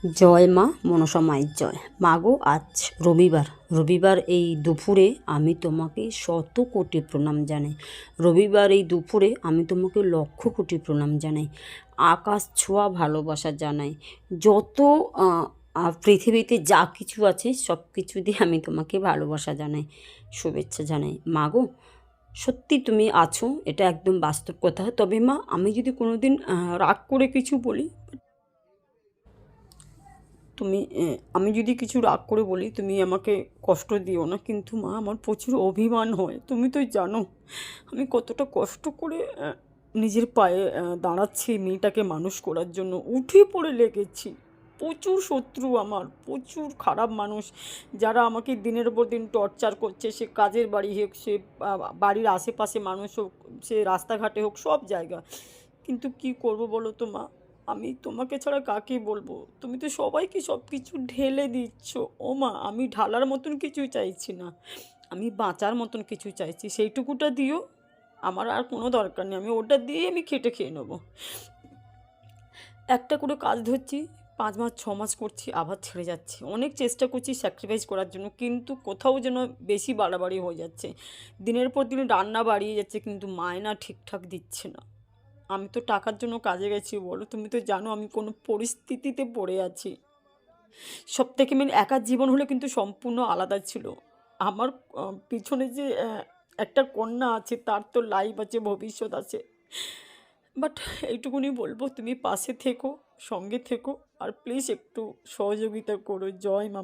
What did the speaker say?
জয় মা মনসা মায়ের জয়। মা গো, আজ রবিবার এই দুপুরে আমি তোমাকে শত কোটি প্রণাম জানাই। রবিবার এই দুপুরে আমি তোমাকে লক্ষ কোটি প্রণাম জানাই। আকাশ ছোঁয়া ভালোবাসা জানাই। যত পৃথিবীতে যা কিছু আছে সব কিছু দিয়ে আমি তোমাকে ভালোবাসা জানাই, শুভেচ্ছা জানাই। মা গো, সত্যি তুমি আছো, এটা একদম বাস্তব কথা। তবে মা, আমি যদি কোনো দিন রাগ করে কিছু বলি, তুমি আমি যদি কিছু রাগ করে বলি, তুমি আমাকে কষ্ট দিও না। কিন্তু মা, আমার প্রচুর অভিমান হয়। তুমি তো জানো আমি কতটা কষ্ট করে নিজের পায়ে দাঁড়াচ্ছি মেয়েটাকে মানুষ করার জন্য। উঠে পড়ে লেগেছি। প্রচুর শত্রু আমার, প্রচুর খারাপ মানুষ, যারা আমাকে দিনের পর দিন টর্চার করছে। সে কাজের বাড়ি হোক, সে বাড়ির আশেপাশে মানুষ হোক, সে রাস্তাঘাটে হোক, সব জায়গা। কিন্তু কি করব বলো তো মা, আমি তোমাকে ছাড়া কাকে বলবো? তুমি তো সবাইকে সব কিছু ঢেলে দিচ্ছ। ও মা, আমি ঢালার মতন কিছু চাইছি না, আমি বাঁচার মতন কিছু চাইছি। সেইটুকুটা দিও, আমার আর কোনো দরকার নেই। আমি ওটা দিয়ে আমি খেটে খেয়ে নেবো। একটা করে কাজ ধরছি, 5 মাস 6 মাস করছি, আবার ছেড়ে যাচ্ছি। অনেক চেষ্টা করছি স্যাক্রিফাইস করার জন্য, কিন্তু কোথাও যেন বেশি বাড়াবাড়ি হয়ে যাচ্ছে। দিনের পর দিন রান্না বাড়িয়ে যাচ্ছে, কিন্তু মায়না ঠিকঠাক দিচ্ছে না। আমি তো টাকার জন্য কাজে গেছি বলো, তুমি তো জানো আমি কোনো পরিস্থিতিতে পড়ে আছি। সব থেকে মেন, একার জীবন হলে কিন্তু সম্পূর্ণ আলাদা ছিল। আমার পিছনে যে একটা কন্যা আছে, তার তো লাইফ আছে, ভবিষ্যৎ আছে। বাট এইটুকুনি বলবো, তুমি পাশে থেকো, সঙ্গে থেকো, আর প্লিজ একটু সহযোগিতা করো। জয় মা।